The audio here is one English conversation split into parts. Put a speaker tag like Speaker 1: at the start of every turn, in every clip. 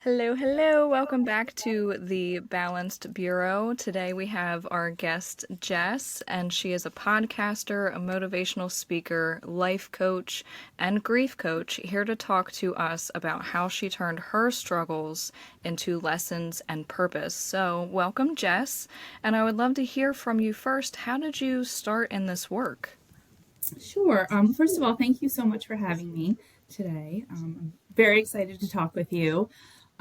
Speaker 1: Hello, hello. Welcome back to the Balanced Bureau. Today we have our guest, Jess, and she is a podcaster, a motivational speaker, life coach, and grief coach, here to talk to us about how she turned her struggles into lessons and purpose. So, welcome, Jess, and I would love to hear from you first. How did you start in this work?
Speaker 2: Sure. First of all, thank you so much for having me today. I'm very excited to talk with you.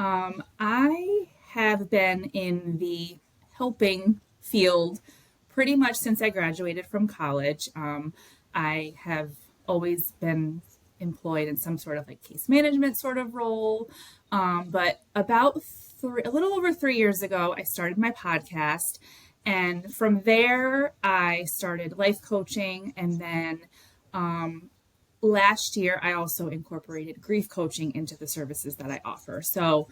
Speaker 2: I have been in the helping field pretty much since I graduated from college. I have always been employed in some sort of like case management sort of role. But about a little over 3 years ago, I started my podcast. And from there, I started life coaching. And then last year, I also incorporated grief coaching into the services that I offer. So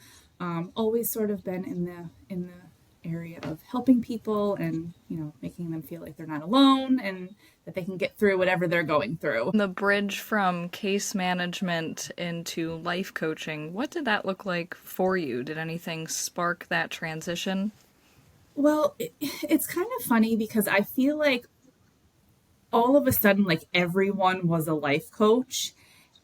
Speaker 2: always sort of been in the area of helping people and making them feel like they're not alone and that they can get through whatever they're going through.
Speaker 1: The bridge from case management into life coaching, what did that look like for you? Did anything spark that transition?
Speaker 2: Well, it's kind of funny because I feel like all of a sudden, like everyone was a life coach.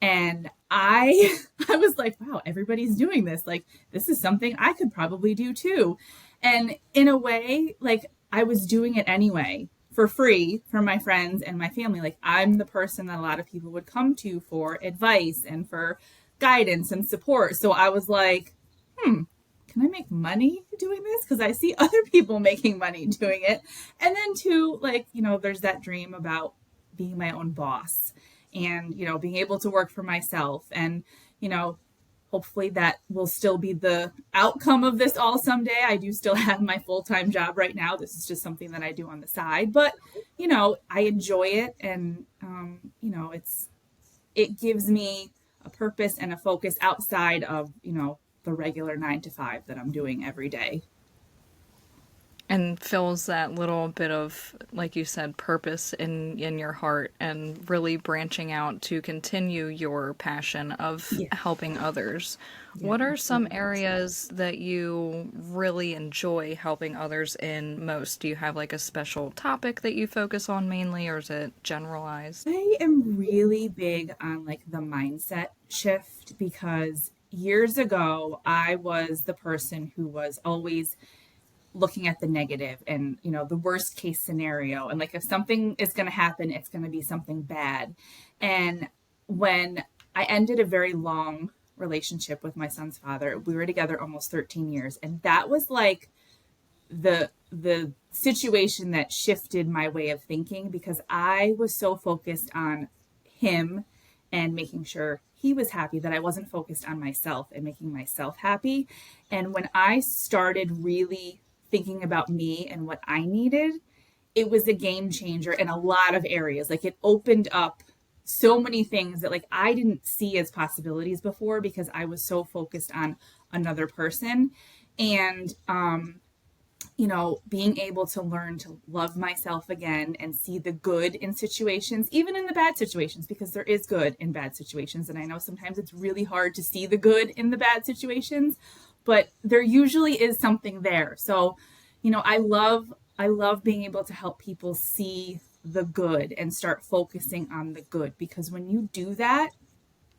Speaker 2: And I I was like, wow, everybody's doing this. Like, this is something I could probably do too. And in a way, like I was doing it anyway for free for my friends and my family. Like I'm the person that a lot of people would come to for advice and for guidance and support. So I was like, can I make money doing this? Because I see other people making money doing it. And then too, like, there's that dream about being my own boss and, being able to work for myself. And, you know, hopefully that will still be the outcome of this all someday. I do still have my full-time job right now. This is just something that I do on the side, but, I enjoy it. And, it gives me a purpose and a focus outside of, the regular 9 to 5 that I'm doing every day.
Speaker 1: And fills that little bit of, like you said, purpose in your heart, and really branching out to continue your passion of
Speaker 2: Yeah.
Speaker 1: helping others.
Speaker 2: Yeah,
Speaker 1: What are some
Speaker 2: absolutely.
Speaker 1: areas that you really enjoy helping others in most? Do you have like a special topic that you focus on mainly, or is it generalized?
Speaker 2: I am really big on like the mindset shift because years ago I was the person who was always looking at the negative and the worst case scenario, and like if something is going to happen, it's going to be something bad. And when I ended a very long relationship with my son's father, we were together almost 13 years, and that was like the situation that shifted my way of thinking because I was so focused on him and making sure he was happy that I wasn't focused on myself and making myself happy. And when I started really thinking about me and what I needed, it was a game changer in a lot of areas. Like it opened up so many things that like I didn't see as possibilities before because I was so focused on another person. And being able to learn to love myself again and see the good in situations, even in the bad situations, because there is good in bad situations. And I know sometimes it's really hard to see the good in the bad situations, but there usually is something there. So, I love being able to help people see the good and start focusing on the good, because when you do that,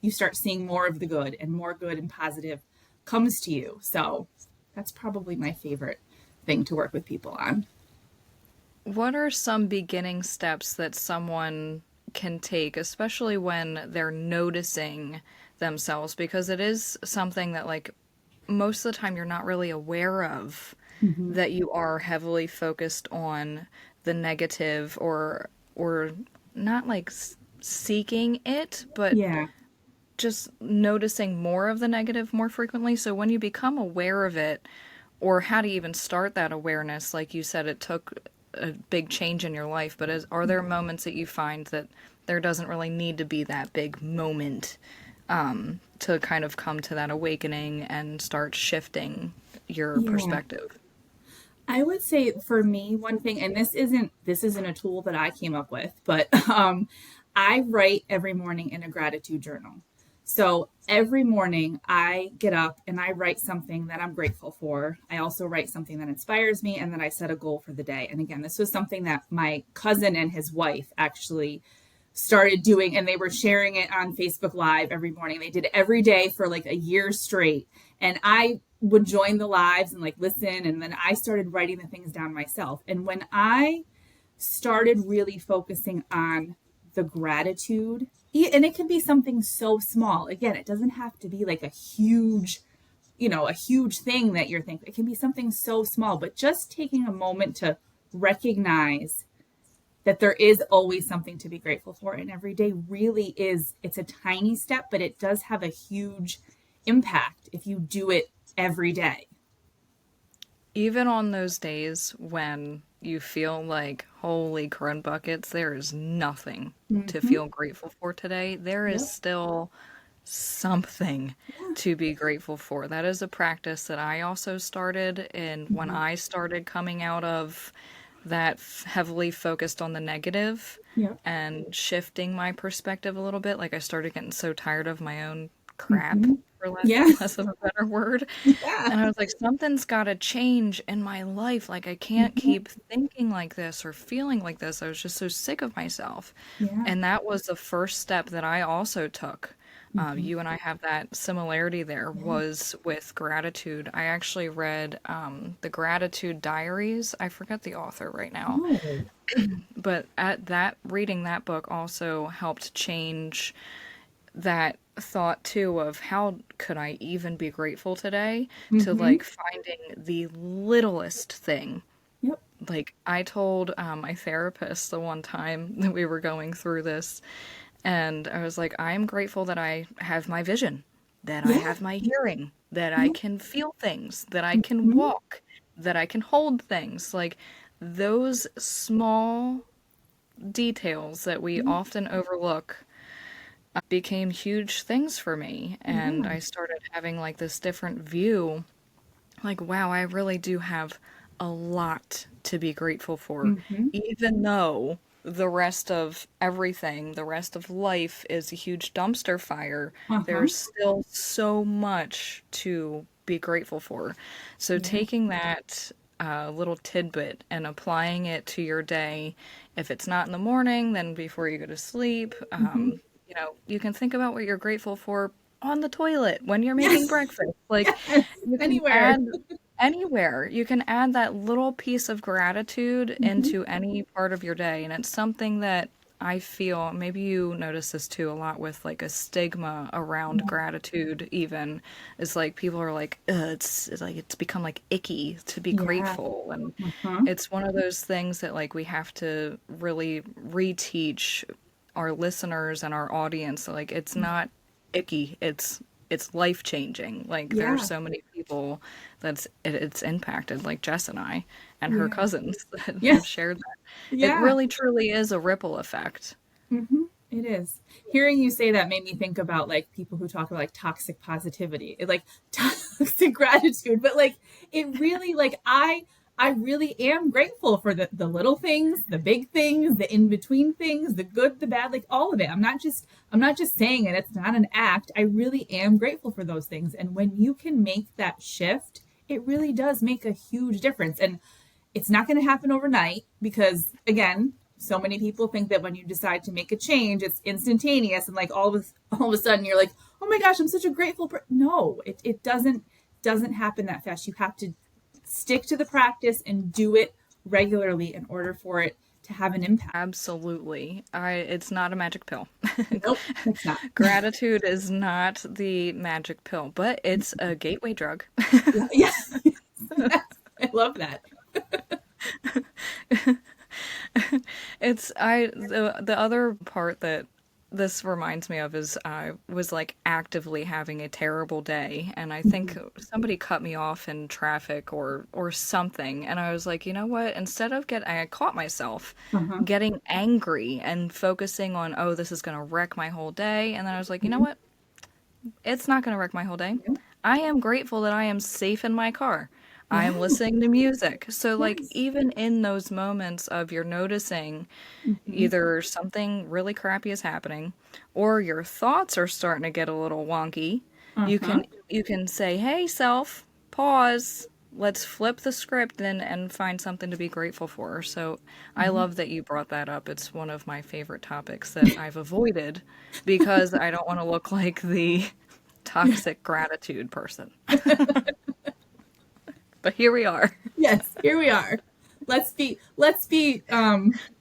Speaker 2: you start seeing more of the good and more good and positive comes to you. So that's probably my favorite thing to work with people on.
Speaker 1: What are some beginning steps that someone can take, especially when they're noticing themselves? Because it is something that, like, most of the time you're not really aware of,
Speaker 2: Mm-hmm.
Speaker 1: that you are heavily focused on the negative, or not like seeking it, but
Speaker 2: Yeah.
Speaker 1: just noticing more of the negative more frequently. So when you become aware of it, or how to even start that awareness, like you said, it took a big change in your life, but are there moments that you find that there doesn't really need to be that big moment to kind of come to that awakening and start shifting your
Speaker 2: Yeah.
Speaker 1: perspective?
Speaker 2: I would say for me, one thing, and this isn't a tool that I came up with, but I write every morning in a gratitude journal. So every morning I get up and I write something that I'm grateful for. I also write something that inspires me, and then I set a goal for the day. And again, this was something that my cousin and his wife actually started doing, and they were sharing it on Facebook Live every morning. They did it every day for like a year straight. And I would join the lives and like listen. And then I started writing the things down myself. And when I started really focusing on the gratitude, and it can be something so small. Again, it doesn't have to be like a huge, a huge thing that you're thinking. It can be something so small, but just taking a moment to recognize that there is always something to be grateful for. And every day really is, it's a tiny step, but it does have a huge impact if you do it every day.
Speaker 1: Even on those days when you feel like, holy crud buckets, there is nothing to
Speaker 2: Mm-hmm.
Speaker 1: feel grateful for today, there is
Speaker 2: Yep.
Speaker 1: still something
Speaker 2: Yeah.
Speaker 1: to be grateful for. That is a practice that I also started, and when
Speaker 2: Mm-hmm.
Speaker 1: I started coming out of that heavily focused on the negative
Speaker 2: Yep.
Speaker 1: and shifting my perspective a little bit, like I started getting so tired of my own crap,
Speaker 2: Mm-hmm.
Speaker 1: for
Speaker 2: Yeah.
Speaker 1: less of a better word.
Speaker 2: Yeah.
Speaker 1: And I was like, something's got to change in my life. Like, I can't
Speaker 2: Mm-hmm.
Speaker 1: keep thinking like this or feeling like this. I was just so sick of myself.
Speaker 2: Yeah.
Speaker 1: And that was the first step that I also took.
Speaker 2: Mm-hmm.
Speaker 1: You and I have that similarity there,
Speaker 2: Yeah.
Speaker 1: was with gratitude. I actually read the Gratitude Diaries. I forget the author right now,
Speaker 2: Oh.
Speaker 1: but at that reading that book also helped change that thought too of how could I even be grateful today, to
Speaker 2: Mm-hmm.
Speaker 1: like finding the littlest thing.
Speaker 2: Yep.
Speaker 1: Like I told my therapist the one time that we were going through this, and I was like, I am grateful that I have my vision, that I
Speaker 2: Yeah.
Speaker 1: have my hearing, that I
Speaker 2: Yep.
Speaker 1: can feel things, that I can
Speaker 2: Mm-hmm.
Speaker 1: walk, that I can hold things. Like those small details that we
Speaker 2: Yep.
Speaker 1: often overlook became huge things for me. And
Speaker 2: Yeah.
Speaker 1: I started having like this different view, like, wow, I really do have a lot to be grateful for,
Speaker 2: Mm-hmm.
Speaker 1: even though the rest of everything, the rest of life is a huge dumpster fire.
Speaker 2: Uh-huh.
Speaker 1: There's still so much to be grateful for. So
Speaker 2: Yeah.
Speaker 1: taking that little tidbit and applying it to your day, if it's not in the morning, then before you go to sleep,
Speaker 2: Mm-hmm.
Speaker 1: you can think about what you're grateful for on the toilet when you're making
Speaker 2: Yes.
Speaker 1: breakfast. Like
Speaker 2: Yes.
Speaker 1: you can
Speaker 2: Anywhere.
Speaker 1: add anywhere. You can add that little piece of gratitude
Speaker 2: Mm-hmm.
Speaker 1: into any part of your day. And it's something that I feel, maybe you notice this too a lot with like a stigma around
Speaker 2: Yeah.
Speaker 1: gratitude, even is like people are like, "Ugh, it's like it's become like icky to be
Speaker 2: Yeah.
Speaker 1: grateful." And
Speaker 2: Uh-huh.
Speaker 1: it's one of those things that like we have to really reteach our listeners and our audience. Like it's not icky. It's life changing. Like there are
Speaker 2: Yeah.
Speaker 1: so many people it's impacted, like Jess and I and her
Speaker 2: Yeah.
Speaker 1: cousins that
Speaker 2: Yeah.
Speaker 1: have shared that. It
Speaker 2: Yeah.
Speaker 1: really truly is a ripple effect.
Speaker 2: Mm-hmm. It is. Hearing you say that made me think about like people who talk about like toxic positivity, like toxic gratitude, but like it really like I really am grateful for the little things, the big things, the in between things, the good, the bad, like all of it. I'm not just saying it. It's not an act. I really am grateful for those things. And when you can make that shift, it really does make a huge difference. And it's not going to happen overnight because, again, so many people think that when you decide to make a change, it's instantaneous and like all of a sudden you're like, oh my gosh, I'm such a grateful person. No, it doesn't happen that fast. You have to stick to the practice and do it regularly in order for it to have an impact.
Speaker 1: Absolutely. It's not a magic pill.
Speaker 2: Nope, it's not.
Speaker 1: Gratitude is not the magic pill, but it's a gateway drug.
Speaker 2: Yeah, yeah. Yes, I love that.
Speaker 1: The other part that this reminds me of is I was like actively having a terrible day, and I think
Speaker 2: Mhm.
Speaker 1: somebody cut me off in traffic or something, and I was like, you know what? I caught myself
Speaker 2: Uh-huh.
Speaker 1: getting angry and focusing on, oh, this is gonna wreck my whole day, and then I was like, you know
Speaker 2: Mhm.
Speaker 1: what? It's not gonna wreck my whole day.
Speaker 2: Yeah.
Speaker 1: I am grateful that I am safe in my car. I'm
Speaker 2: Yes.
Speaker 1: listening to music. So, like,
Speaker 2: Yes.
Speaker 1: even in those moments of you're noticing
Speaker 2: Hmm.
Speaker 1: either something really crappy is happening or your thoughts are starting to get a little wonky, you
Speaker 2: Uh-huh.
Speaker 1: can say, "Hey self, pause. Let's flip the script and find something to be grateful for." So, I
Speaker 2: Mhm.
Speaker 1: love that you brought that up. It's one of my favorite topics that I've avoided because I don't want to look like the toxic gratitude person. But here we are.
Speaker 2: Yes, here we are. I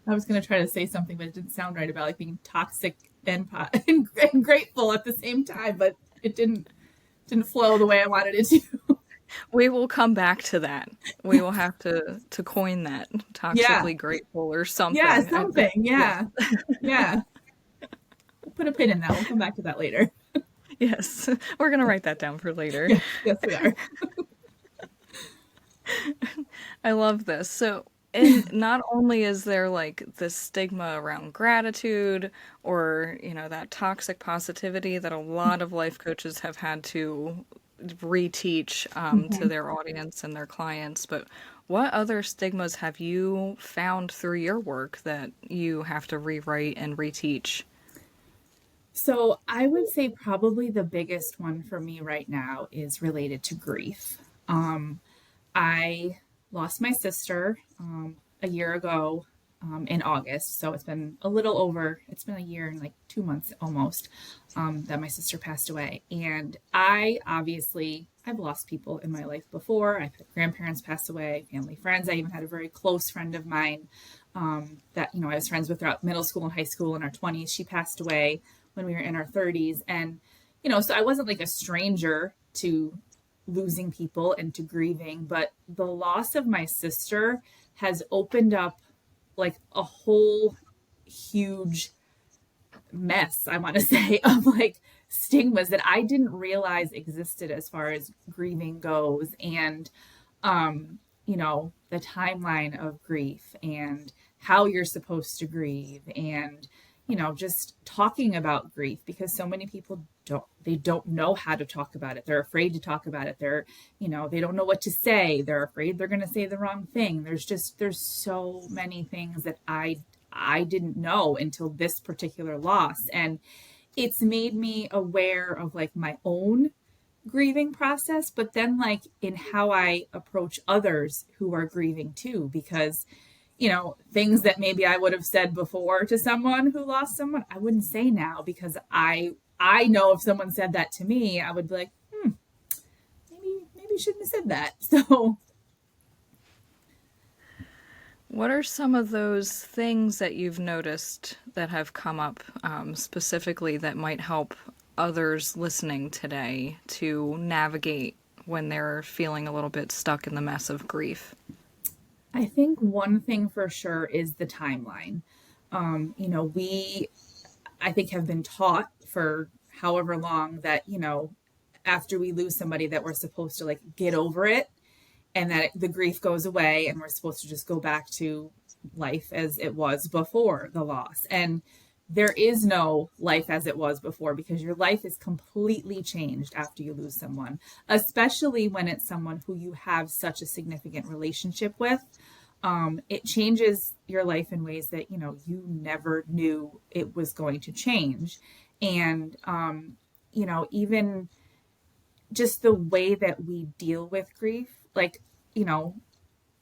Speaker 2: was going to try to say something, but it didn't sound right about like being toxic and grateful at the same time, but it didn't flow the way I wanted it to.
Speaker 1: We will come back to that. We will have to coin that
Speaker 2: Yeah.
Speaker 1: toxically grateful or
Speaker 2: Yeah,
Speaker 1: something.
Speaker 2: something.
Speaker 1: Yes.
Speaker 2: Yeah. Yeah. We'll put a pin in that. We'll come back to that later.
Speaker 1: Yes. We're gonna write that down for later.
Speaker 2: Yes, yes, we are.
Speaker 1: I love this. So, and not only is there like this stigma around gratitude or, that toxic positivity that a lot of life coaches have had to reteach to
Speaker 2: Mhm.
Speaker 1: their audience and their clients, but what other stigmas have you found through your work that you have to rewrite and reteach?
Speaker 2: So I would say probably the biggest one for me right now is related to grief. I lost my sister a year ago in August. So it's been a year and like 2 months almost that my sister passed away. And I've lost people in my life before. I've had grandparents pass away, family, friends. I even had a very close friend of mine I was friends with throughout middle school and high school in our 20s. She passed away when we were in our 30s. And, so I wasn't like a stranger to losing people and to grieving, but the loss of my sister has opened up like a whole huge mess, I want to say, of like stigmas that I didn't realize existed as far as grieving goes. And, the timeline of grief and how you're supposed to grieve and, just talking about grief because so many people don't know how to talk about it. They're afraid to talk about it. They don't know what to say. They're afraid they're going to say the wrong thing. There's so many things that I didn't know until this particular loss. And it's made me aware of like my own grieving process, but then like in how I approach others who are grieving too, because, things that maybe I would have said before to someone who lost someone, I wouldn't say now because I know if someone said that to me, I would be like, maybe you shouldn't have said that. So
Speaker 1: What are some of those things that you've noticed that have come up specifically that might help others listening today to navigate when they're feeling a little bit stuck in the mess of grief?
Speaker 2: I think one thing for sure is the timeline. We I think have been taught for however long that, after we lose somebody that we're supposed to like get over it and that the grief goes away and we're supposed to just go back to life as it was before the loss. And there is no life as it was before because your life is completely changed after you lose someone, especially when it's someone who you have such a significant relationship with. It changes your life in ways that you never knew it was going to change. And even just the way that we deal with grief, like, you know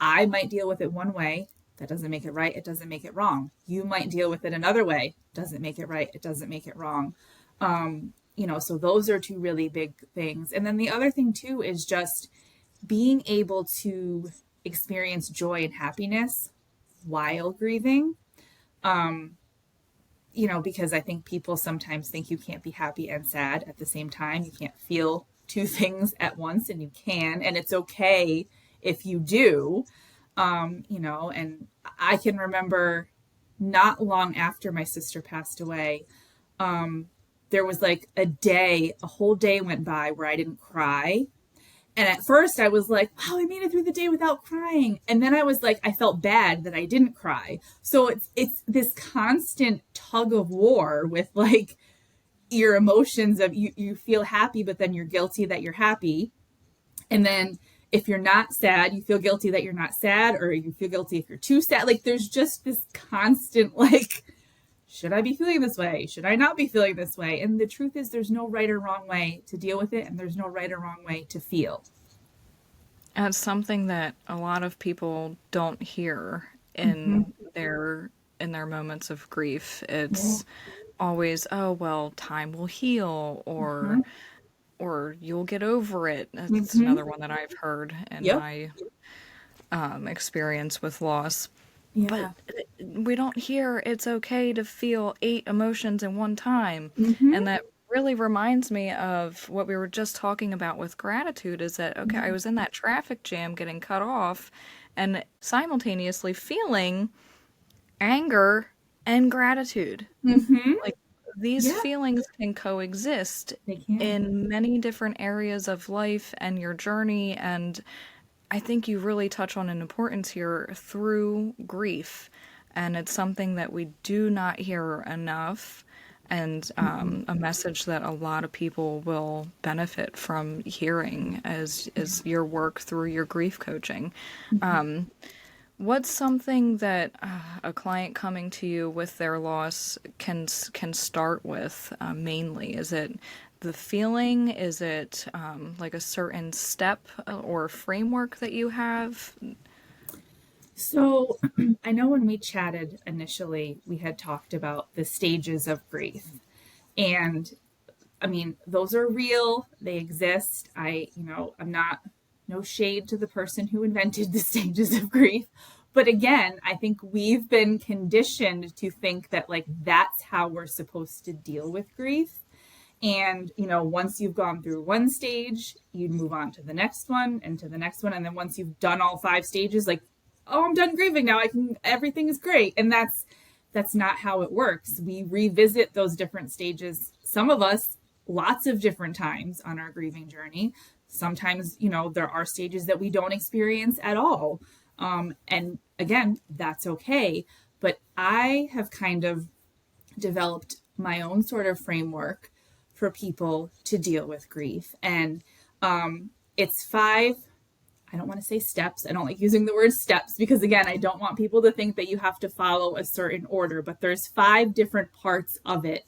Speaker 2: I might deal with it one way. That doesn't make it right. It doesn't make it wrong. You might deal with it another way. Doesn't make it right. It doesn't make it wrong. So those are two really big things. And then the other thing too is just being able to experience joy and happiness while grieving. Because I think people sometimes think you can't be happy and sad at the same time. You can't feel two things at once, and you can, and it's okay if you do. And I can remember not long after my sister passed away, there was like a whole day went by where I didn't cry. And at first I was like, wow, I made it through the day without crying. And then I was like, I felt bad that I didn't cry. So it's this constant tug of war with like your emotions of you feel happy, but then you're guilty that you're happy. And then if you're not sad, you feel guilty that you're not sad, or you feel guilty if you're too sad. Like there's just this constant like, should I be feeling this way? Should I not be feeling this way? And the truth is there's no right or wrong way to deal with it, and there's no right or wrong way to feel.
Speaker 1: It's something that a lot of people don't hear
Speaker 2: Mm-hmm.
Speaker 1: in their moments of grief.
Speaker 2: Yeah.
Speaker 1: It's always, oh well, time will heal,
Speaker 2: Mm-hmm.
Speaker 1: or you'll get over it. That's
Speaker 2: Mm-hmm.
Speaker 1: another one that I've heard in
Speaker 2: Yep.
Speaker 1: my experience with loss. But
Speaker 2: Yeah.
Speaker 1: we don't hear it's okay to feel 8 emotions in one time.
Speaker 2: Mm-hmm.
Speaker 1: And that really reminds me of what we were just talking about with gratitude is that, okay, I
Speaker 2: Yeah.
Speaker 1: was in that traffic jam getting cut off and simultaneously feeling anger and gratitude.
Speaker 2: Mm-hmm.
Speaker 1: Like these
Speaker 2: Yeah.
Speaker 1: feelings can coexist
Speaker 2: They can.
Speaker 1: in many different areas of life and your journey. And I think you really touch on an importance here through grief. And it's something that we do not hear enough. And
Speaker 2: Mm-mm.
Speaker 1: a message that a lot of people will benefit from hearing as your work through your grief coaching.
Speaker 2: Mm-hmm.
Speaker 1: What's something that a client coming to you with their loss can start with mainly? Is it the feeling? Is it like a certain step or framework that you have?
Speaker 2: So I know when we chatted initially, we had talked about the stages of grief. And I mean, those are real, they exist. I'm not, no shade to the person who invented the stages of grief. But again, I think we've been conditioned to think that like that's how we're supposed to deal with grief. And, once you've gone through one stage, you'd move on to the next one and to the next one. And then once you've done all 5 stages, like, oh, I'm done grieving now. Everything is great. And that's not how it works. We revisit those different stages. Some of us, lots of different times on our grieving journey. Sometimes, there are stages that we don't experience at all. And again, that's okay. But I have kind of developed my own sort of framework for people to deal with grief. And it's 5, I don't want to say steps. I don't like using the word steps because, again, I don't want people to think that you have to follow a certain order, but there's 5 different parts of it.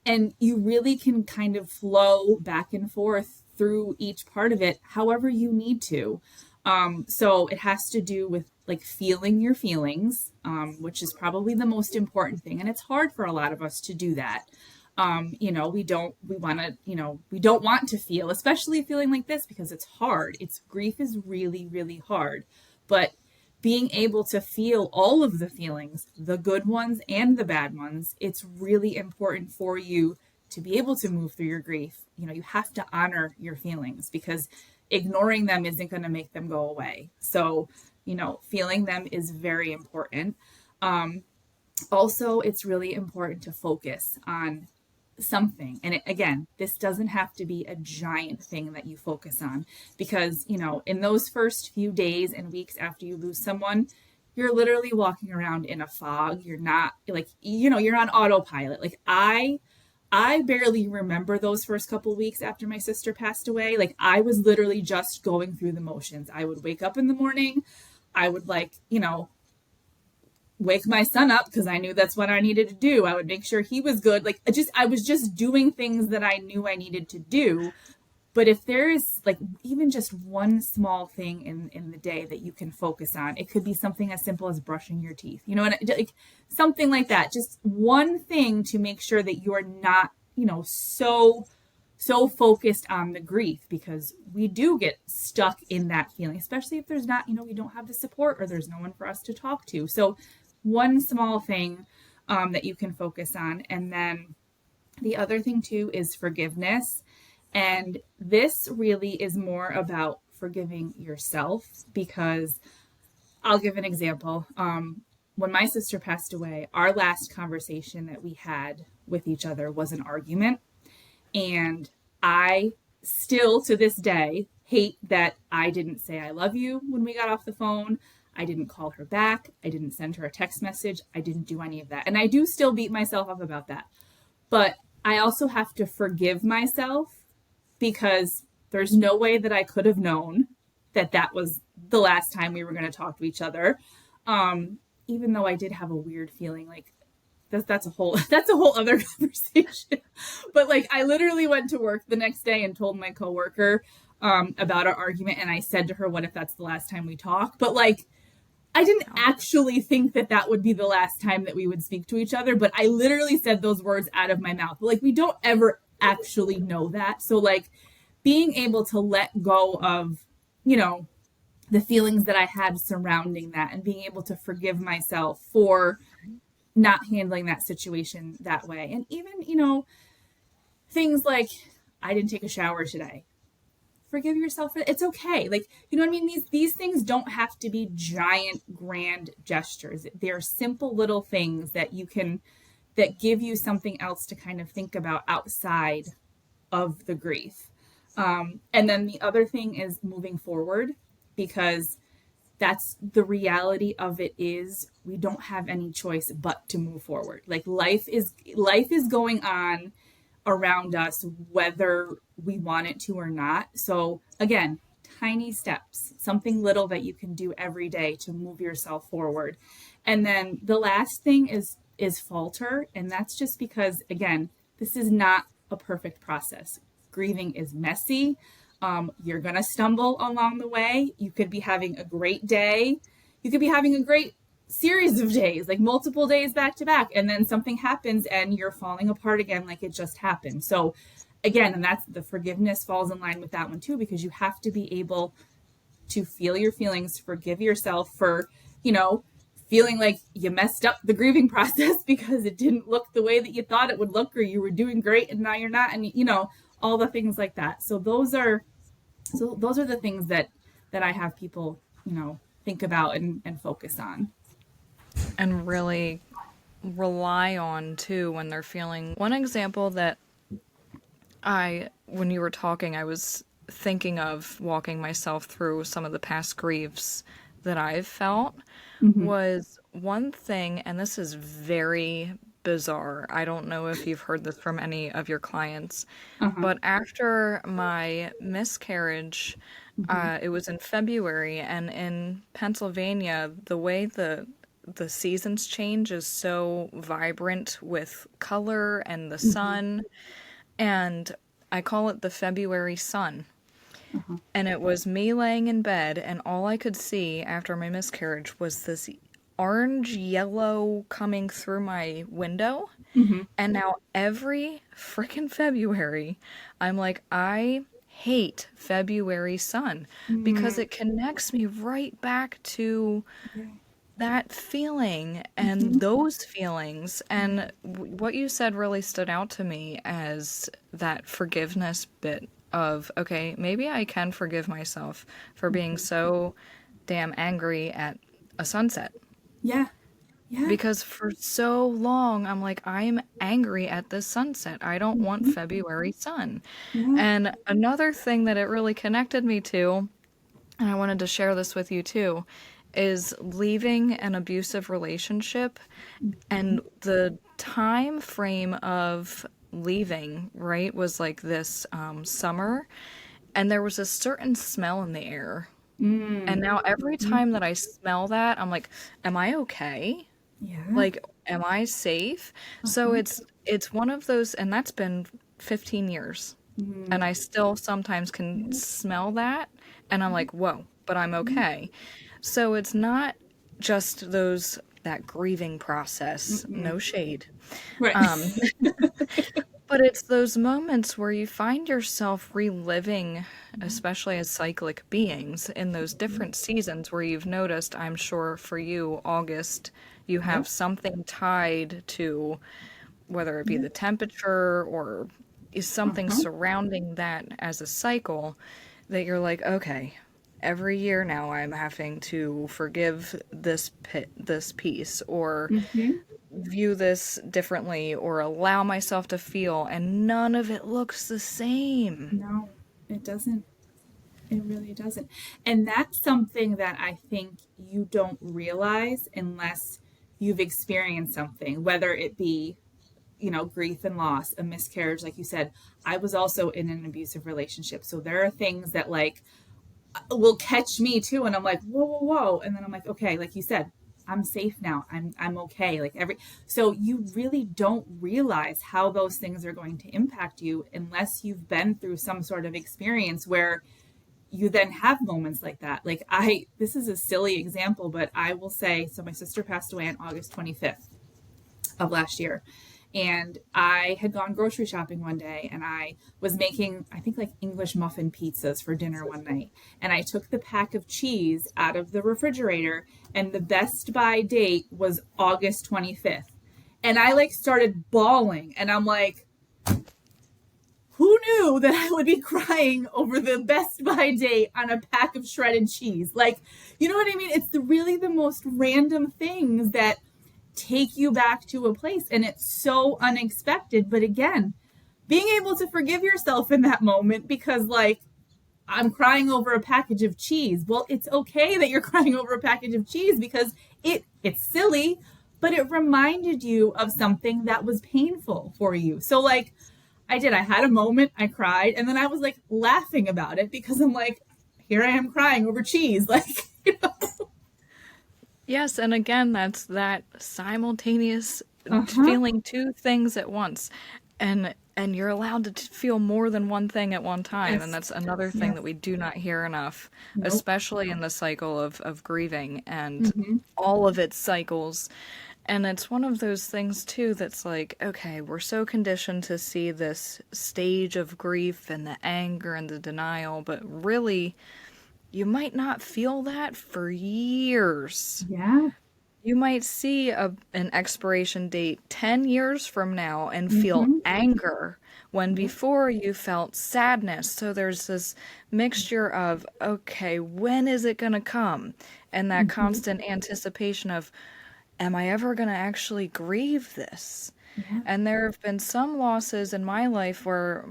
Speaker 2: And you really can kind of flow back and forth through each part of it however you need to. So it has to do with like feeling your feelings, which is probably the most important thing. And it's hard for a lot of us to do that. We don't want to feel, especially feeling like this because it's hard. Grief is really, really hard. But being able to feel all of the feelings, the good ones and the bad ones, it's really important for you to be able to move through your grief. You have to honor your feelings because ignoring them isn't going to make them go away. So, feeling them is very important. Also, it's really important to focus on something. And again, this doesn't have to be a giant thing that you focus on because, in those first few days and weeks after you lose someone, you're literally walking around in a fog. You're not like, you're on autopilot. Like I barely remember those first couple weeks after my sister passed away. Like I was literally just going through the motions. I would wake up in the morning. I would wake my son up because I knew that's what I needed to do. I would make sure he was good. Like I was just doing things that I knew I needed to do. But if there is like even just one small thing in the day that you can focus on, it could be something as simple as brushing your teeth, and like something like that. Just one thing to make sure that you're not, so focused on the grief because we do get stuck in that feeling, especially if there's not, we don't have the support or there's no one for us to talk to. So one small thing that you can focus on. And then the other thing too is forgiveness. And this really is more about forgiving yourself because I'll give an example. When my sister passed away, our last conversation that we had with each other was an argument. And I still to this day hate that I didn't say I love you when we got off the phone. I didn't call her back. I didn't send her a text message. I didn't do any of that. And I do still beat myself up about that. But I also have to forgive myself because there's no way that I could have known that was the last time we were going to talk to each other. Even though I did have a weird feeling like that's a whole other conversation. But like I literally went to work the next day and told my coworker about our argument, and I said to her, "What if that's the last time we talk?" But like I didn't actually think that would be the last time that we would speak to each other, but I literally said those words out of my mouth. But like we don't ever actually know that. So like being able to let go of, the feelings that I had surrounding that and being able to forgive myself for not handling that situation that way. And even, things like I didn't take a shower today. Forgive yourself for it. It's okay. Like, you know what I mean? These things don't have to be giant, grand gestures. They're simple little things that that give you something else to kind of think about outside of the grief. And then the other thing is moving forward, because that's the reality of it is we don't have any choice but to move forward. Like life is going on around us, whether we want it to or not. So again, tiny steps, something little that you can do every day to move yourself forward. And then the last thing is falter. And that's just because, again, this is not a perfect process. Grieving is messy. You're going to stumble along the way. You could be having a great day. You could be having a great series of days, like multiple days back to back, and then something happens and you're falling apart again like it just happened. So again, and that's the forgiveness falls in line with that one too, because you have to be able to feel your feelings, forgive yourself for, feeling like you messed up the grieving process because it didn't look the way that you thought it would look, or you were doing great and now you're not, and all the things like that. So those are the things that I have people, think about and focus on.
Speaker 1: And really rely on too when they're feeling. One example that when you were talking, I was thinking of walking myself through some of the past griefs that I've felt, was one thing, and this is very bizarre. I don't know if you've heard this from any of your clients, but after my miscarriage, it was in February, and in Pennsylvania, the way the seasons change is so vibrant with color and the sun, and I call it the February sun. And it was me laying in bed, and all I could see after my miscarriage was this orange yellow coming through my window. And now every freaking February, I'm like, I hate February sun because it connects me right back to that feeling and those feelings. And what you said really stood out to me as that forgiveness bit of, okay, maybe I can forgive myself for being so damn angry at a sunset.
Speaker 2: Yeah. Yeah.
Speaker 1: Because for so long, I'm like, I'm angry at this sunset. I don't want February sun.
Speaker 2: Yeah.
Speaker 1: And another thing that it really connected me to, and I wanted to share this with you too, is leaving an abusive relationship and the time frame of leaving, right, was like this summer, and there was a certain smell in the air. And now every time that I smell that, I'm like, am I okay?
Speaker 2: Yeah.
Speaker 1: Like, am I safe? So it's one of those, and that's been 15 years. And I still sometimes can smell that, and I'm like, whoa, but I'm okay. So it's not just that grieving process, no shade.
Speaker 2: Right.
Speaker 1: But it's those moments where you find yourself reliving, especially as cyclic beings, in those different seasons where you've noticed, I'm sure for you, August, you have something tied to, whether it be the temperature or is something surrounding that as a cycle, that you're like, okay, every year now I'm having to forgive this piece, or view this differently, or allow myself to feel, and none of it looks the same.
Speaker 2: No, it doesn't. It really doesn't. And that's something that I think you don't realize unless you've experienced something, whether it be, grief and loss, a miscarriage, like you said. I was also in an abusive relationship. So there are things that, like, will catch me too, and I'm like, whoa, whoa, whoa, and then I'm like, okay, like you said, I'm safe now. I'm okay. Like so you really don't realize how those things are going to impact you unless you've been through some sort of experience where you then have moments like that. Like this is a silly example, but I will say, so my sister passed away on August 25th of last year. And I had gone grocery shopping one day and I was making, I think, like English muffin pizzas for dinner one night. And I took the pack of cheese out of the refrigerator and the best by date was August 25th. And I like started bawling and I'm like, who knew that I would be crying over the best by date on a pack of shredded cheese? Like, you know what I mean? It's really the most random things that take you back to a place, and it's so unexpected. But again, being able to forgive yourself in that moment, because like, I'm crying over a package of cheese. Well, it's okay that you're crying over a package of cheese because it's silly, but it reminded you of something that was painful for you. So like, I had a moment, I cried, and then I was like laughing about it because I'm like, here I am crying over cheese. Like, you know?
Speaker 1: Yes, and again, that's that simultaneous
Speaker 2: Uh-huh.
Speaker 1: feeling two things at once. And you're allowed to feel more than one thing at one time, and
Speaker 2: Yes.
Speaker 1: that's another thing
Speaker 2: Yes.
Speaker 1: that we do not hear enough,
Speaker 2: Nope.
Speaker 1: especially in the cycle of grieving and
Speaker 2: Mm-hmm.
Speaker 1: all of its cycles. And it's one of those things too that's like, okay, we're so conditioned to see this stage of grief and the anger and the denial, but really you might not feel that for years.
Speaker 2: Yeah.
Speaker 1: You might see an expiration date 10 years from now and feel
Speaker 2: Mm-hmm.
Speaker 1: anger when
Speaker 2: Yep.
Speaker 1: before you felt sadness. So there's this mixture of, okay, when is it going to come? And that
Speaker 2: Mm-hmm.
Speaker 1: constant anticipation of, am I ever going to actually grieve this?
Speaker 2: Yeah.
Speaker 1: And there have been some losses in my life where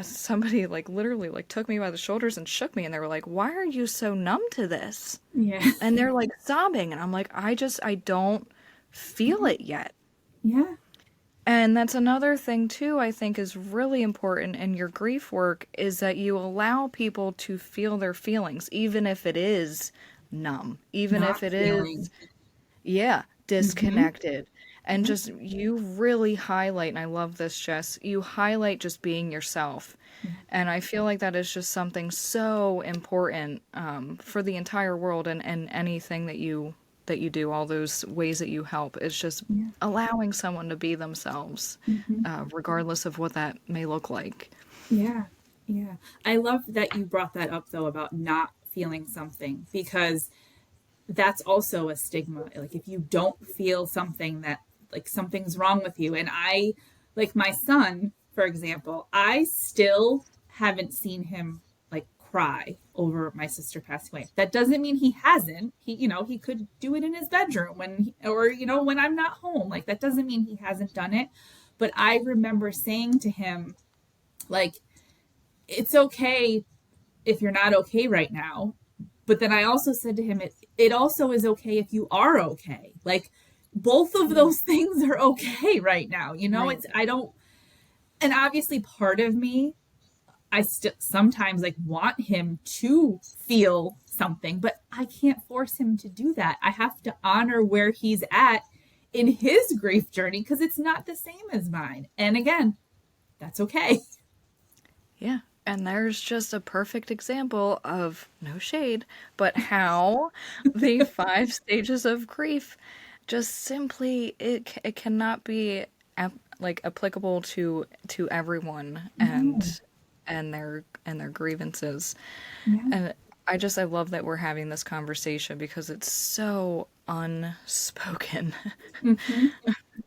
Speaker 1: somebody like literally like took me by the shoulders and shook me and they were like, "Why are you so numb to this?"
Speaker 2: Yeah.
Speaker 1: And they're like sobbing and I'm like, I don't feel it yet."
Speaker 2: Yeah.
Speaker 1: And that's another thing too I think is really important in your grief work is that you allow people to feel their feelings even if it is numb, even if
Speaker 2: Not
Speaker 1: it
Speaker 2: feeling.
Speaker 1: is, yeah,
Speaker 2: Mm-hmm.
Speaker 1: disconnected. And
Speaker 2: Yeah.
Speaker 1: just you really highlight, and I love this, Jess, you highlight just being yourself.
Speaker 2: Yeah.
Speaker 1: And I feel like that is just something so important for the entire world and anything that you do, all those ways that you help. It's just
Speaker 2: Yeah.
Speaker 1: allowing someone to be themselves,
Speaker 2: Mm-hmm.
Speaker 1: regardless of what that may look like.
Speaker 2: Yeah. Yeah. I love that you brought that up though about not feeling something because that's also a stigma. Like if you don't feel something that like something's wrong with you. And I like my son, for example, I still haven't seen him like cry over my sister passing away. That doesn't mean he hasn't. He could do it in his bedroom or when I'm not home. Like that doesn't mean he hasn't done it. But I remember saying to him, like, it's okay if you're not okay right now. But then I also said to him, it also is okay if you are okay. Like both of
Speaker 1: Yeah.
Speaker 2: those things are okay right now.
Speaker 1: Right.
Speaker 2: It's I don't and obviously part of me, I still sometimes like want him to feel something, but I can't force him to do that. I have to honor where he's at in his grief journey because it's not the same as mine. And again, that's okay.
Speaker 1: Yeah. And there's just a perfect example of no shade, but how the five stages of grief just simply it cannot be like applicable to everyone
Speaker 2: No.
Speaker 1: and their grievances.
Speaker 2: Yeah.
Speaker 1: And I love that we're having this conversation because it's so unspoken.
Speaker 2: Mm-hmm.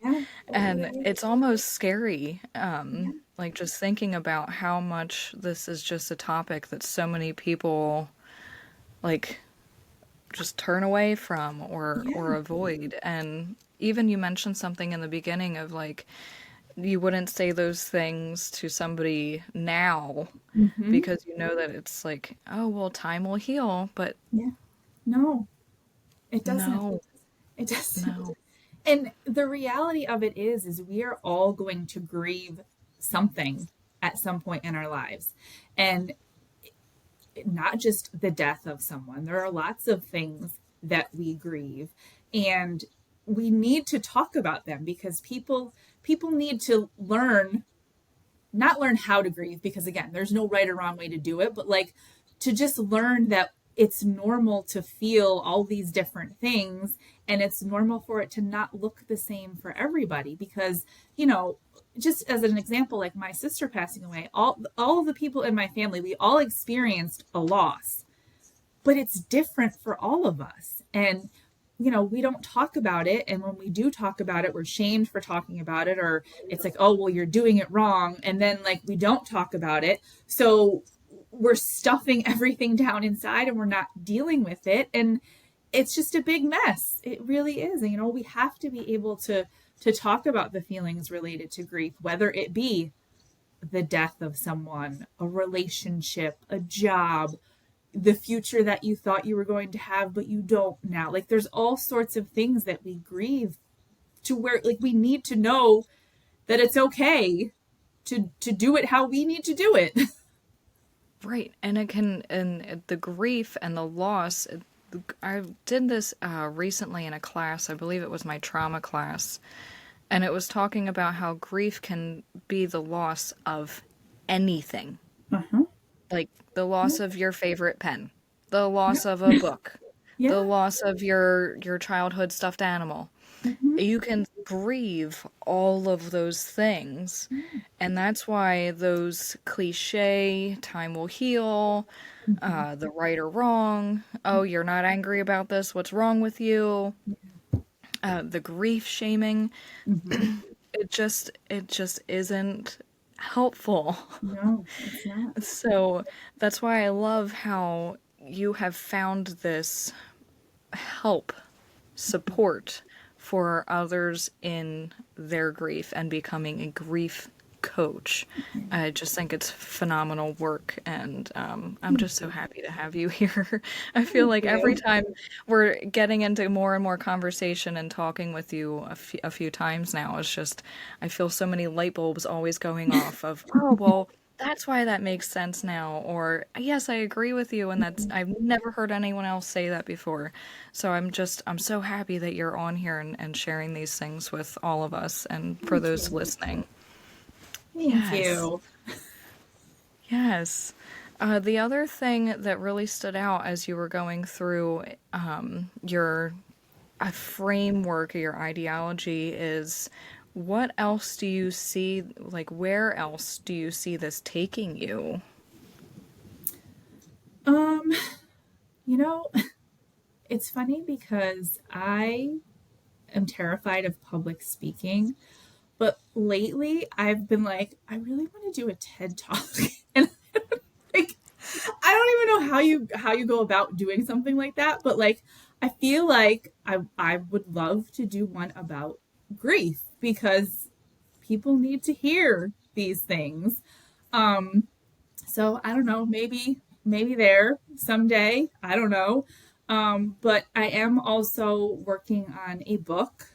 Speaker 2: Yeah.
Speaker 1: And it's almost scary,
Speaker 2: Yeah.
Speaker 1: like just thinking about how much this is just a topic that so many people like just turn away from or
Speaker 2: Yeah.
Speaker 1: avoid. And even you mentioned something in the beginning of like you wouldn't say those things to somebody now
Speaker 2: Mm-hmm.
Speaker 1: because you know that it's like, oh well, time will heal, but
Speaker 2: Yeah. No, it doesn't.
Speaker 1: no,
Speaker 2: It doesn't.
Speaker 1: no.
Speaker 2: And the reality of it is we are all going to grieve something at some point in our lives. And not just the death of someone. There are lots of things that we grieve, and we need to talk about them because people need to learn, not learn how to grieve, because again, there's no right or wrong way to do it, but like to just learn that it's normal to feel all these different things, and it's normal for it to not look the same for everybody. Because, you know, just as an example, like my sister passing away, all of the people in my family, we all experienced a loss, but it's different for all of us. And you know, we don't talk about it, and when we do talk about it, we're shamed for talking about it, or it's like, oh well, you're doing it wrong, and then like we don't talk about it, so we're stuffing everything down inside and we're not dealing with it, and it's just a big mess. It really is. And you know, we have to be able to talk about the feelings related to grief, whether it be the death of someone, a relationship, a job, the future that you thought you were going to have but you don't now. Like there's all sorts of things that we grieve, to where like we need to know that it's okay to do it how we need to do it.
Speaker 1: Right. And it can, and the grief and the loss. I did this recently in a class. I believe it was my trauma class. And it was talking about how grief can be the loss of anything.
Speaker 2: Uh-huh.
Speaker 1: Like the loss
Speaker 2: Yeah.
Speaker 1: of your favorite pen, the
Speaker 2: Yeah.
Speaker 1: loss of a book, the
Speaker 2: Yeah.
Speaker 1: loss of your childhood stuffed animal.
Speaker 2: Mm-hmm.
Speaker 1: You can grieve all of those things. And that's why those cliche, time will heal,
Speaker 2: Mm-hmm.
Speaker 1: the right or wrong, oh, you're not angry about this, what's wrong with you, the grief shaming,
Speaker 2: Mm-hmm.
Speaker 1: it just isn't helpful.
Speaker 2: No, it's not.
Speaker 1: So that's why I love how you have found this help, support for others in their grief and becoming a grief coach. I just think it's phenomenal work, and I'm just so happy to have you here. I feel
Speaker 2: Thank
Speaker 1: like every
Speaker 2: you.
Speaker 1: time we're getting into more and more conversation and talking with you a few times now, it's just, I feel so many light bulbs always going off of, oh, well, that's why that makes sense now, or yes, I agree with you, and that's, I've never heard anyone else say that before. So I'm so happy that you're on here and sharing these things with all of us and for
Speaker 2: Thank
Speaker 1: those
Speaker 2: you.
Speaker 1: listening.
Speaker 2: Thank
Speaker 1: Yes,
Speaker 2: you.
Speaker 1: yes. The other thing that really stood out as you were going through your framework, your ideology is, what else do you see, like, where else do you see this taking you?
Speaker 2: Um, you know, it's funny because I am terrified of public speaking, but lately I've been like, I really want to do a TED Talk. And like I don't even know how you go about doing something like that, but like I feel like I would love to do one about grief because people need to hear these things. Um so I don't know, maybe there someday, I don't know. But I am also working on a book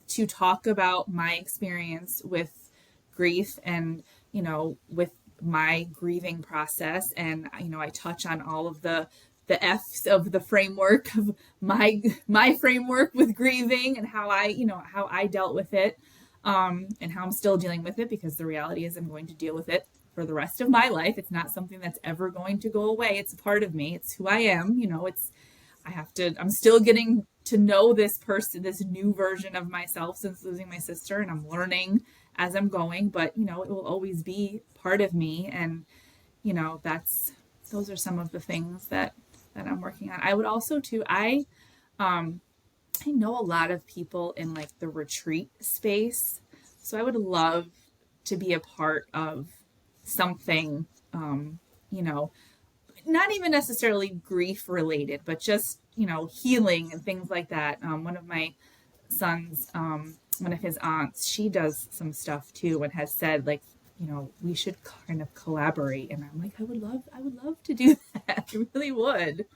Speaker 2: to talk about my experience with grief, and you know, with my grieving process. And you know, I touch on all of the F's of the framework of my framework with grieving, and how I, you know, how I dealt with it, and how I'm still dealing with it, because the reality is I'm going to deal with it for the rest of my life. It's not something that's ever going to go away. It's a part of me. It's who I am. You know, it's, I have to, I'm still getting to know this person, this new version of myself since losing my sister, and I'm learning as I'm going, but you know, it will always be part of me. And, you know, those are some of the things that I'm working on. I would also too, I know a lot of people in like the retreat space. So I would love to be a part of something, you know, not even necessarily grief related, but just, you know, healing and things like that. One of my sons, one of his aunts, she does some stuff too, and has said like, you know, we should kind of collaborate. And I'm like, I would love to do that. I really would.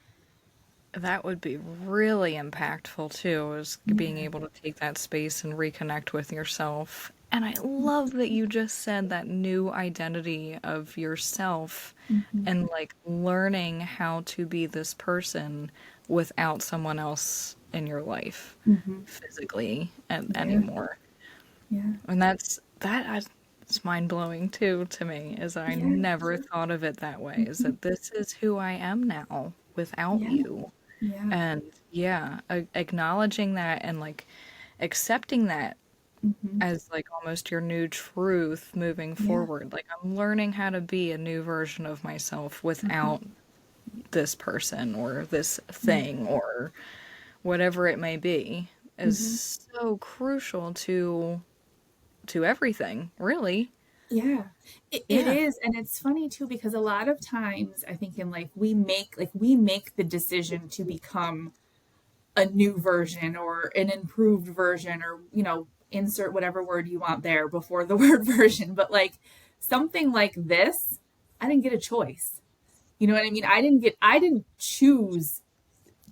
Speaker 1: That would be really impactful too, is being
Speaker 2: Yeah.
Speaker 1: able to take that space and reconnect with yourself And I love that you just said that new identity of yourself
Speaker 2: Mm-hmm.
Speaker 1: and like learning how to be this person without someone else in your life
Speaker 2: Mm-hmm.
Speaker 1: physically
Speaker 2: Yeah.
Speaker 1: anymore.
Speaker 2: Yeah.
Speaker 1: And it's mind blowing too to me, is I
Speaker 2: Yeah.
Speaker 1: never thought of it that way, is
Speaker 2: Mm-hmm.
Speaker 1: that this is who I am now without
Speaker 2: Yeah.
Speaker 1: you.
Speaker 2: Yeah.
Speaker 1: And yeah, acknowledging that and like accepting that
Speaker 2: Mm-hmm.
Speaker 1: as like almost your new truth moving
Speaker 2: Yeah.
Speaker 1: forward. Like I'm learning how to be a new version of myself without this person or this
Speaker 2: Yeah.
Speaker 1: thing or whatever it may be is
Speaker 2: Mm-hmm.
Speaker 1: so crucial to everything, really.
Speaker 2: Yeah, it
Speaker 1: Yeah.
Speaker 2: is. And it's funny too, because a lot of times I think in life we make the decision to become a new version or an improved version, or insert whatever word you want there before the word version. But like something like this, I didn't get a choice. You know what I mean? I didn't choose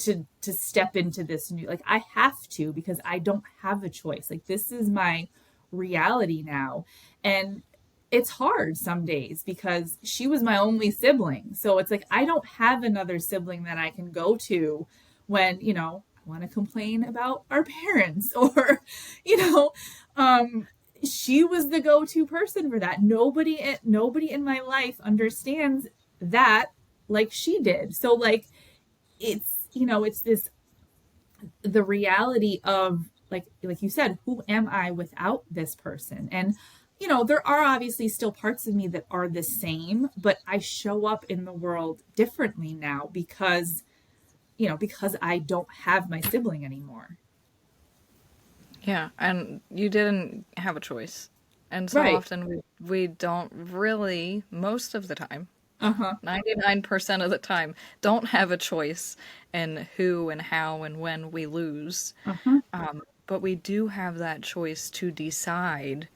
Speaker 2: to step into this new, like I have to, because I don't have a choice. Like this is my reality now. And it's hard some days because she was my only sibling. So it's like I don't have another sibling that I can go to when, I want to complain about our parents or, you know, um she was the go-to person for that. Nobody in my life understands that like she did. So like it's this, the reality of like you said, who am I without this person? And there are obviously still parts of me that are the same, but I show up in the world differently now because I don't have my sibling anymore.
Speaker 1: Yeah, and you didn't have a choice. And so
Speaker 2: Right.
Speaker 1: often we don't really, most of the time,
Speaker 2: Uh-huh.
Speaker 1: 99% of the time, don't have a choice in who and how and when we lose.
Speaker 2: Uh-huh.
Speaker 1: But we do have that choice to decide,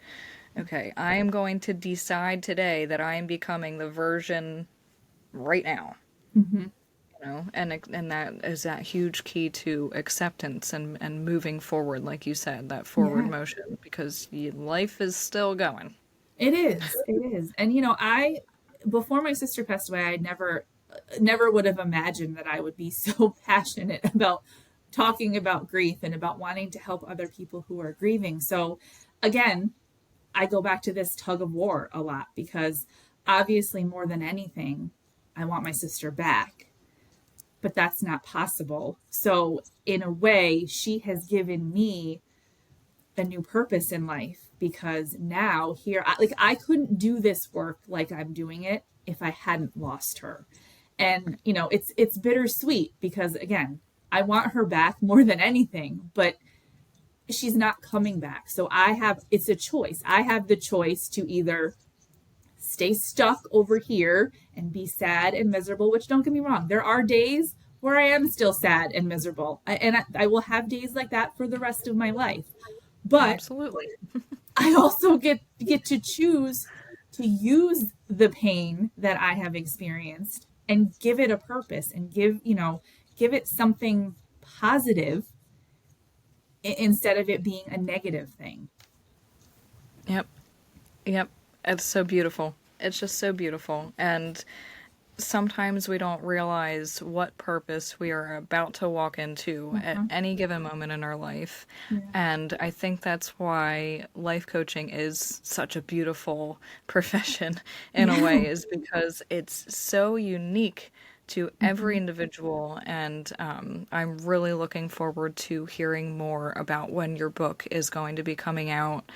Speaker 1: okay, I am going to decide today that I am becoming the version right now.
Speaker 2: Mm-hmm.
Speaker 1: And that is that huge key to acceptance and moving forward, like you said, that forward
Speaker 2: Yeah.
Speaker 1: motion, because life is still going.
Speaker 2: It is. It is. And I before my sister passed away, I never would have imagined that I would be so passionate about talking about grief and about wanting to help other people who are grieving. So again, I go back to this tug of war a lot because obviously more than anything, I want my sister back, but that's not possible. So in a way, she has given me a new purpose in life because now here I couldn't do this work like I'm doing it if I hadn't lost her. And it's bittersweet because again, I want her back more than anything, but she's not coming back. So it's a choice. I have the choice to either stay stuck over here and be sad and miserable, which don't get me wrong, there are days where I am still sad and miserable. And I will have days like that for the rest of my life. But
Speaker 1: Absolutely.
Speaker 2: I also get to choose to use the pain that I have experienced and give it a purpose and give it something positive instead of it being a negative thing.
Speaker 1: Yep. Yep. It's so beautiful. It's just so beautiful. And sometimes we don't realize what purpose we are about to walk into at
Speaker 2: Uh-huh.
Speaker 1: any given moment in our life.
Speaker 2: Yeah.
Speaker 1: And I think that's why life coaching is such a beautiful profession in a
Speaker 2: Yeah.
Speaker 1: way, is because it's so unique to every
Speaker 2: Hmm.
Speaker 1: individual. And I'm really looking forward to hearing more about when your book is going to be coming out,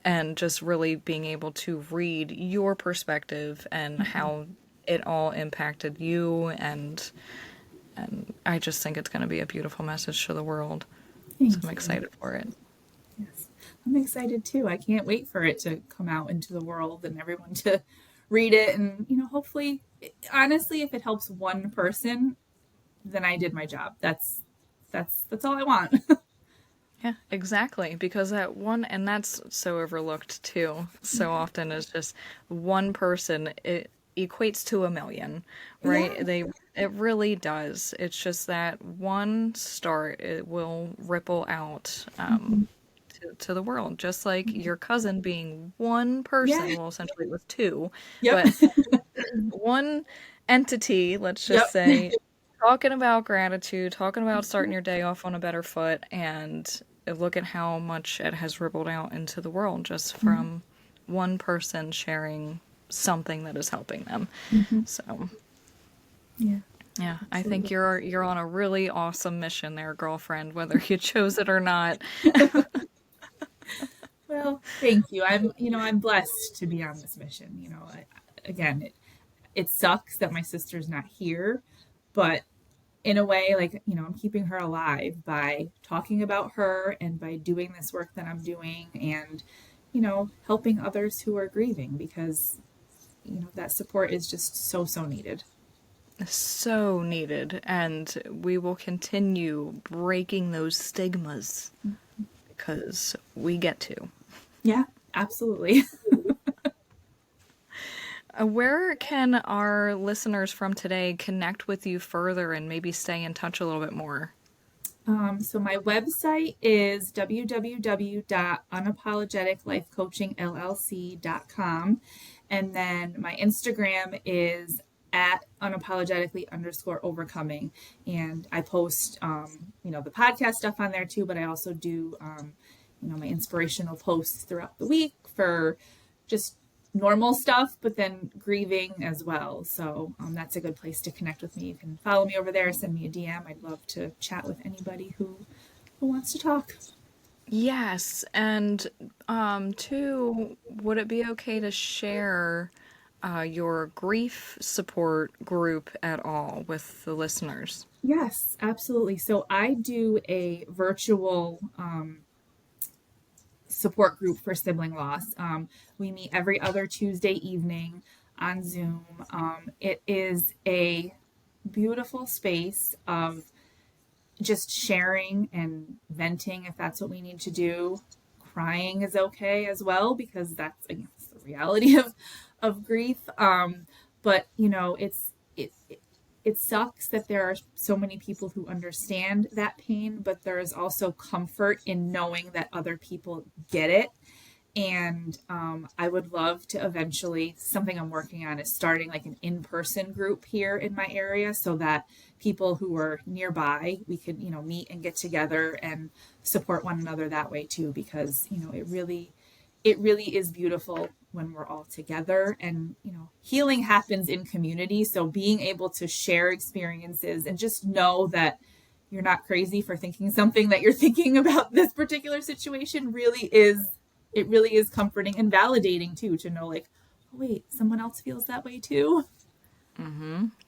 Speaker 1: and just really being able to read your perspective and
Speaker 2: Hmm.
Speaker 1: how it all impacted you, and I just think it's going to be a beautiful message to the world. So I'm
Speaker 2: Thank you.
Speaker 1: excited for it.
Speaker 2: Yes. I'm excited too. I can't wait for it to come out into the world and everyone to read it. And, hopefully, honestly, if it helps one person, then I did my job. That's all I want.
Speaker 1: Yeah, exactly. Because that one, and that's so overlooked too, so
Speaker 2: Yeah.
Speaker 1: often is just one person, it equates to a million,
Speaker 2: Yeah.
Speaker 1: right? It really does. It's just that one start, it will ripple out
Speaker 2: Hmm.
Speaker 1: to to the world, just like your cousin being one
Speaker 2: Yeah.
Speaker 1: person. Well, essentially it was two,
Speaker 2: Yep.
Speaker 1: but one entity, let's just
Speaker 2: Yep.
Speaker 1: say, talking about gratitude, talking about starting your day off on a better foot, and look at how much it has rippled out into the world just from one person sharing something that is helping them.
Speaker 2: Mhm.
Speaker 1: So,
Speaker 2: Yeah,
Speaker 1: yeah, I think
Speaker 2: absolutely.
Speaker 1: you're on a really awesome mission there, girlfriend, whether you chose it or not.
Speaker 2: Well, thank you. I'm blessed to be on this mission. Again, it sucks that my sister's not here, but in a way, like, I'm keeping her alive by talking about her and by doing this work that I'm doing and, helping others who are grieving because, that support is just so, so needed.
Speaker 1: So needed, and we will continue breaking those stigmas because we get to.
Speaker 2: Yeah, absolutely.
Speaker 1: Where can our listeners from today connect with you further and maybe stay in touch a little bit more?
Speaker 2: So my website is www.unapologeticlifecoachingllc.com. And then my Instagram is at unapologetically_overcoming. And I post, the podcast stuff on there too, but I also do, my inspirational posts throughout the week for just normal stuff, but then grieving as well. So that's a good place to connect with me. You can follow me over there, send me a DM. I'd love to chat with anybody who wants to talk.
Speaker 1: Yes, and two, would it be okay to share your grief support group at all with the listeners?
Speaker 2: Yes, absolutely. So I do a virtual support group for sibling loss. We meet every other Tuesday evening on Zoom. It is a beautiful space of just sharing and venting if that's what we need to do. Crying is okay as well because that's, again, it's the reality of grief. But it sucks that there are so many people who understand that pain, but there is also comfort in knowing that other people get it. And I would love to eventually, something I'm working on is starting like an in-person group here in my area so that people who are nearby, we could, meet and get together and support one another that way too, because, it really is beautiful when we're all together and, healing happens in community. So being able to share experiences and just know that you're not crazy for thinking something that you're thinking about this particular situation really is comforting and validating too, to know like, oh wait, someone else feels that way too.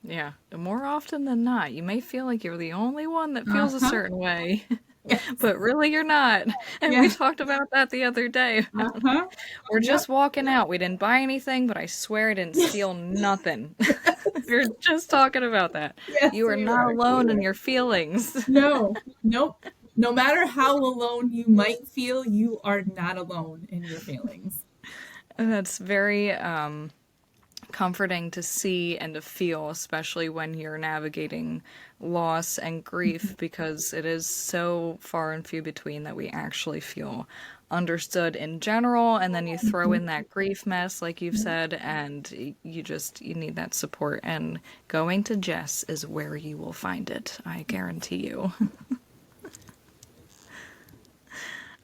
Speaker 1: Yeah, more often than not, you may feel like you're the only one that feels a
Speaker 2: Uh-huh.
Speaker 1: certain way,
Speaker 2: Yes.
Speaker 1: but really you're not. And we
Speaker 2: Yeah.
Speaker 1: talked about that the other day.
Speaker 2: Uh-huh.
Speaker 1: We're
Speaker 2: Yep.
Speaker 1: just walking out. We didn't buy anything, but I swear I didn't steal nothing. We were just talking about that.
Speaker 2: Yes,
Speaker 1: You are
Speaker 2: we
Speaker 1: not
Speaker 2: were.
Speaker 1: alone in your feelings.
Speaker 2: No. Nope. No matter how alone you might feel, you are not alone in your feelings.
Speaker 1: And that's very comforting to see and to feel, especially when you're navigating loss and grief, because it is so far and few between that we actually feel understood in general. And then you throw in that grief mess, like you've said, and you need that support. And going to Jess is where you will find it. I guarantee you.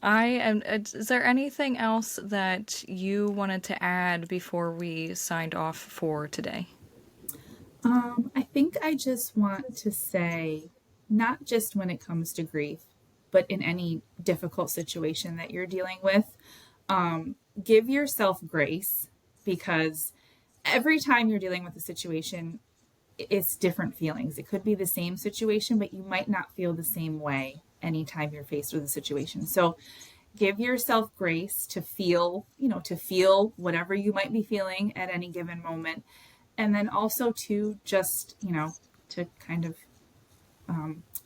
Speaker 1: Is there anything else that you wanted to add before we signed off for today?
Speaker 2: I think I just want to say, not just when it comes to grief, but in any difficult situation that you're dealing with, give yourself grace because every time you're dealing with a situation, it's different feelings. It could be the same situation, but you might not feel the same way anytime you're faced with a situation. So give yourself grace to feel whatever you might be feeling at any given moment. And then also to just, to kind of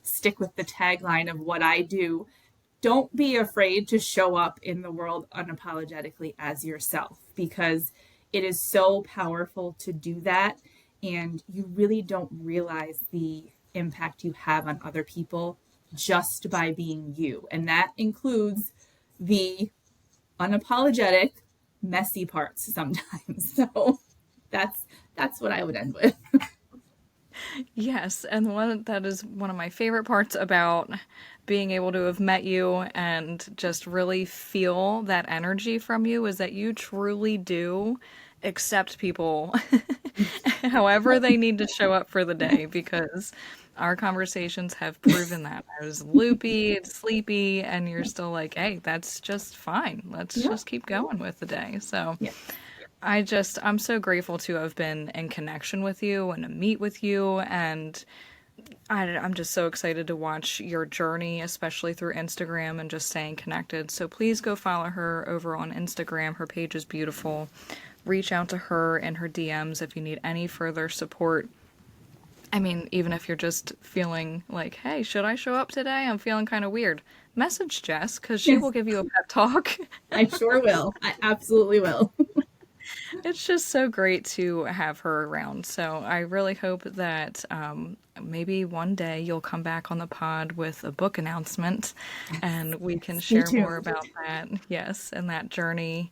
Speaker 2: stick with the tagline of what I do. Don't be afraid to show up in the world unapologetically as yourself because it is so powerful to do that. And you really don't realize the impact you have on other people just by being you. And that includes the unapologetic, messy parts sometimes. So that's that's what I would end with.
Speaker 1: Yes, and one that is one of my favorite parts about being able to have met you and just really feel that energy from you is that you truly do accept people however they need to show up for the day because our conversations have proven that. I was loopy, sleepy, and you're still like, hey, that's just fine. Let's
Speaker 2: Yeah.
Speaker 1: just keep going with the day. So
Speaker 2: Yeah.
Speaker 1: I'm so grateful to have been in connection with you and to meet with you. And I'm just so excited to watch your journey, especially through Instagram and just staying connected. So please go follow her over on Instagram. Her page is beautiful. Reach out to her in her DMs if you need any further support. I mean, even if you're just feeling like, hey, should I show up today? I'm feeling kind of weird. Message Jess because she
Speaker 2: Yes,
Speaker 1: will give you a pep talk.
Speaker 2: I sure will. I absolutely will.
Speaker 1: It's just so great to have her around. So I really hope that maybe one day you'll come back on the pod with a book announcement and we can
Speaker 2: Stay
Speaker 1: share more
Speaker 2: tuned.
Speaker 1: about that. Yes, and that journey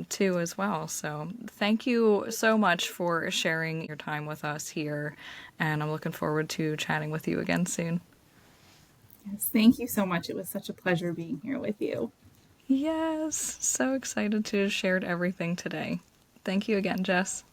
Speaker 1: too as well. So thank you so much for sharing your time with us here. And I'm looking forward to chatting with you again soon.
Speaker 2: Yes, thank you so much. It was such a pleasure being here with you.
Speaker 1: Yes, so excited to have shared everything today. Thank you again, Jess.